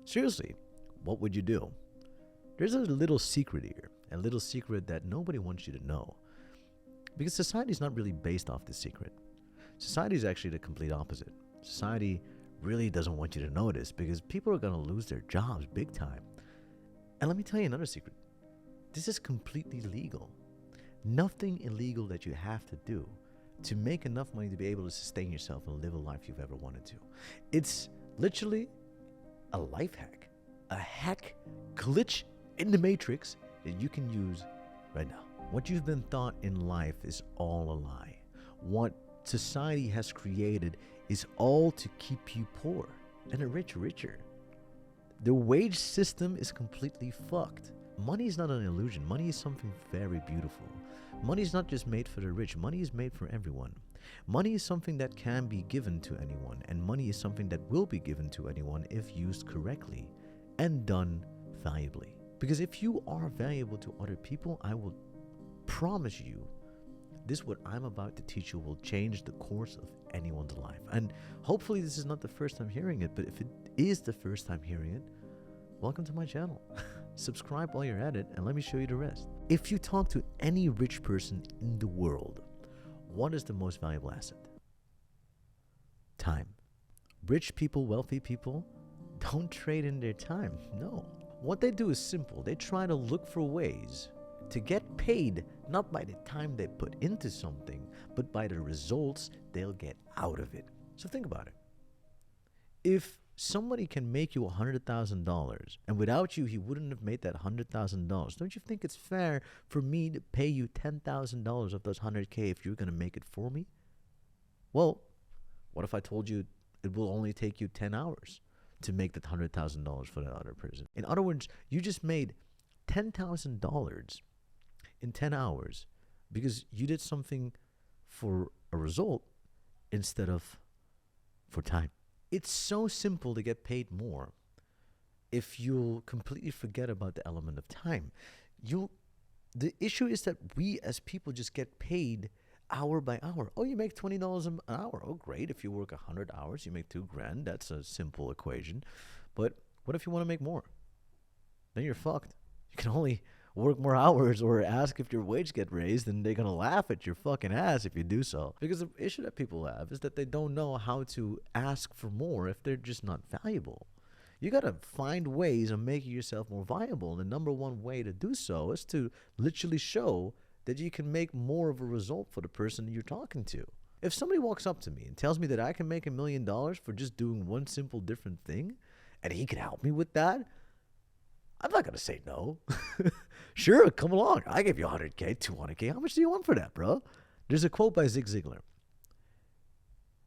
Seriously, what would you do? There's a little secret here, a little secret that nobody wants you to know. Because society is not really based off this secret. Society is actually the complete opposite. Society really doesn't want you to know this because people are going to lose their jobs big time. And let me tell you another secret. This is completely legal. Nothing illegal that you have to do to make enough money to be able to sustain yourself and live a life you've ever wanted to. It's literally a life hack, a hack glitch in the matrix that you can use right now. What you've been taught in life is all a lie. What society has created is all to keep you poor and the rich richer. The wage system is completely fucked. Money is not an illusion. Money is something very beautiful. Money is not just made for the rich. Money is made for everyone. Money is something that can be given to anyone, and money is something that will be given to anyone if used correctly and done valuably. Because if you are valuable to other people, I will promise you this what I'm about to teach you will change the course of anyone's life. And hopefully this is not the first time hearing it, but if it is the first time hearing it, welcome to my channel. Subscribe while you're at it and let me show you the rest. If you talk to any rich person in the world, what is the most valuable asset? Time. Rich people, wealthy people don't trade in their time. No. What they do is simple. They try to look for ways to get paid not by the time they put into something, but by the results they'll get out of it. So think about it. If somebody can make you $100,000 and without you he wouldn't have made that $100,000, don't you think it's fair for me to pay you $10,000 of those $100K if you're going to make it for me? Well, what if I told you it will only take you 10 hours to make that $100,000 for that other person? In other words, you just made $10,000 in 10 hours because you did something for a result instead of for time. It's so simple to get paid more if you'll completely forget about the element of time. The issue is that we as people just get paid hour by hour. Oh, you make $20 an hour. Oh, great. If you work 100 hours, you make $2,000. That's a simple equation. But what if you want to make more? Then you're fucked. You can only work more hours or ask if your wage get raised, and they're going to laugh at your fucking ass if you do so. Because the issue that people have is that they don't know how to ask for more if they're just not valuable. You got to find ways of making yourself more viable. And the number one way to do so is to literally show that you can make more of a result for the person you're talking to. If somebody walks up to me and tells me that I can make $1 million for just doing one simple different thing, and he can help me with that, I'm not going to say no. Sure, come along. I give you 100K, 200K. How much do you want for that, bro? There's a quote by Zig Ziglar.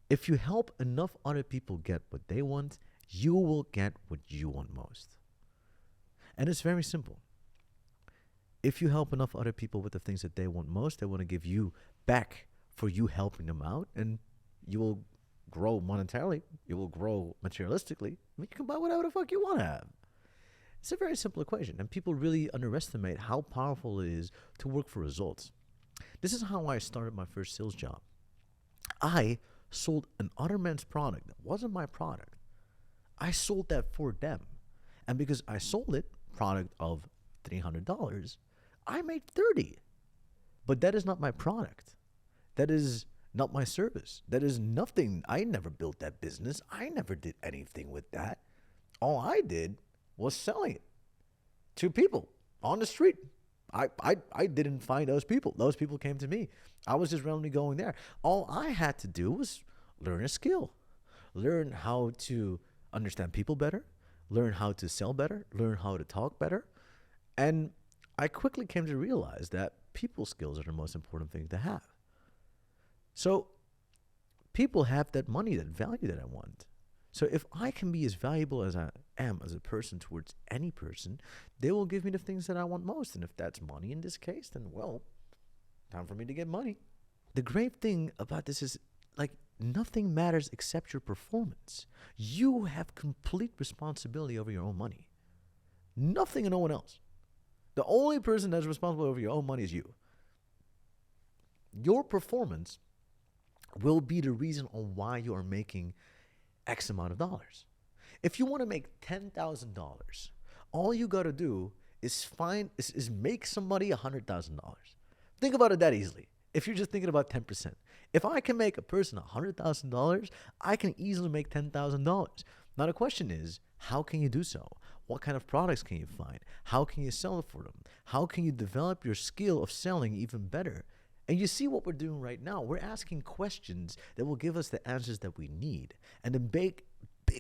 If you help enough other people get what they want, you will get what you want most. And it's very simple. If you help enough other people with the things that they want most, they want to give you back for you helping them out, and you will grow monetarily. You will grow materialistically. I mean, you can buy whatever the fuck you want to have. It's a very simple equation, and people really underestimate how powerful it is to work for results. This is how I started my first sales job. I sold an other man's product that wasn't my product. I sold that for them. And because I sold it, product of $300, I made $30. But that is not my product. That is not my service. That is nothing. I never built that business. I never did anything with that. All I did was selling it to people on the street. I didn't find those people. Those people came to me. I was just randomly going there. All I had to do was learn a skill, learn how to understand people better, learn how to sell better, learn how to talk better. And I quickly came to realize that people skills are the most important thing to have. So people have that money, that value that I want. So if I can be as valuable as I am as a person towards any person, they will give me the things that I want most. And if that's money in this case, then, well, time for me to get money. The great thing about this is, like, nothing matters except your performance. You have complete responsibility over your own money. Nothing and no one else. The only person that's responsible over your own money is you. Your performance will be the reason on why you are making X amount of dollars. If you want to make $10,000, all you got to do is make somebody $100,000. Think about it that easily. If you're just thinking about 10%, if I can make a person $100,000, I can easily make $10,000. Now the question is, how can you do so? What kind of products can you find? How can you sell it for them? How can you develop your skill of selling even better? And you see what we're doing right now. We're asking questions that will give us the answers that we need. And the big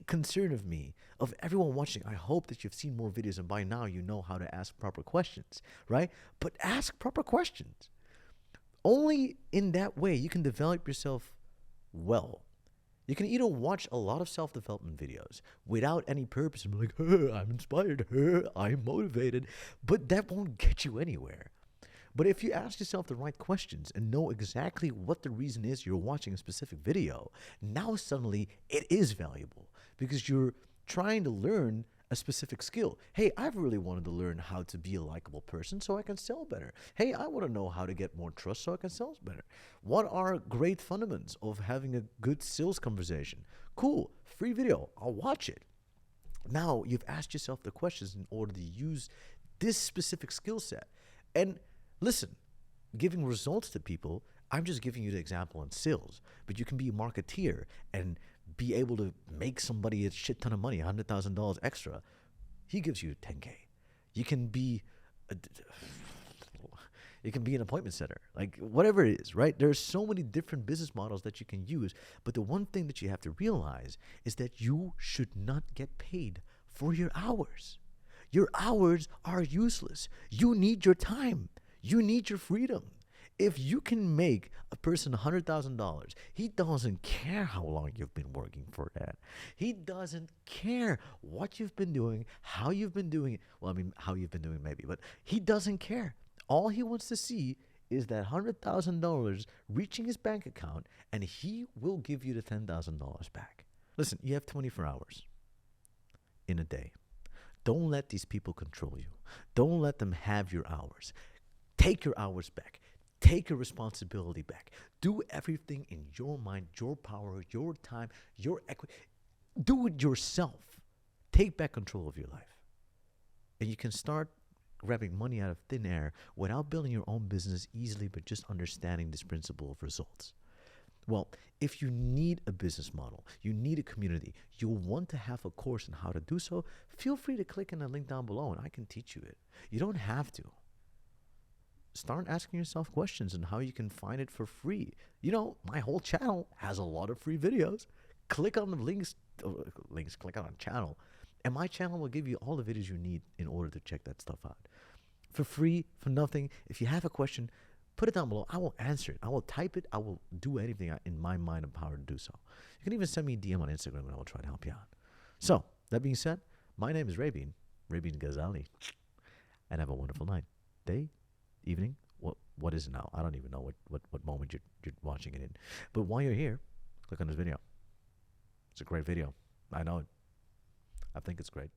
concern of me, of everyone watching, I hope that you've seen more videos and by now you know how to ask proper questions, right? But ask proper questions. Only in that way you can develop yourself well. You can either watch a lot of self-development videos without any purpose and be like, I'm inspired, I'm motivated, but that won't get you anywhere. But if you ask yourself the right questions and know exactly what the reason is you're watching a specific video, now suddenly it is valuable because you're trying to learn a specific skill. Hey, I've really wanted to learn how to be a likable person so I can sell better. Hey, I want to know how to get more trust so I can sell better. What are great fundamentals of having a good sales conversation? Cool, free video, I'll watch it. Now you've asked yourself the questions in order to use this specific skill set. And listen, giving results to people, I'm just giving you the example in sales, but you can be a marketeer and be able to make somebody a shit ton of money, $100,000 extra. He gives you 10K. You can be an appointment setter, like whatever it is, right? There's so many different business models that you can use, but the one thing that you have to realize is that you should not get paid for your hours. Your hours are useless. You need your time. You need your freedom. If you can make a person $100,000, he doesn't care how long you've been working for that. He doesn't care what you've been doing, how you've been doing it. Well, I mean, how you've been doing it maybe, but he doesn't care. All he wants to see is that $100,000 reaching his bank account, and he will give you the $10,000 back. Listen, you have 24 hours in a day. Don't let these people control you. Don't let them have your hours. Take your hours back. Take your responsibility back. Do everything in your mind, your power, your time, your equity. Do it yourself. Take back control of your life. And you can start grabbing money out of thin air without building your own business easily, but just understanding this principle of results. Well, if you need a business model, you need a community, you want to have a course on how to do so, feel free to click on the link down below and I can teach you it. You don't have to. Start asking yourself questions on how you can find it for free. You know, my whole channel has a lot of free videos. Click on the links, click on the channel, and my channel will give you all the videos you need in order to check that stuff out. For free, for nothing. If you have a question, put it down below. I will answer it. I will type it. I will do anything in my mind and power to do so. You can even send me a DM on Instagram and I will try to help you out. So, that being said, my name is Rabin Ghazali, and have a wonderful night, day, evening. What is it now? I don't even know what moment you're watching it in. But while you're here, click on this video. It's a great video. I know it. I think it's great.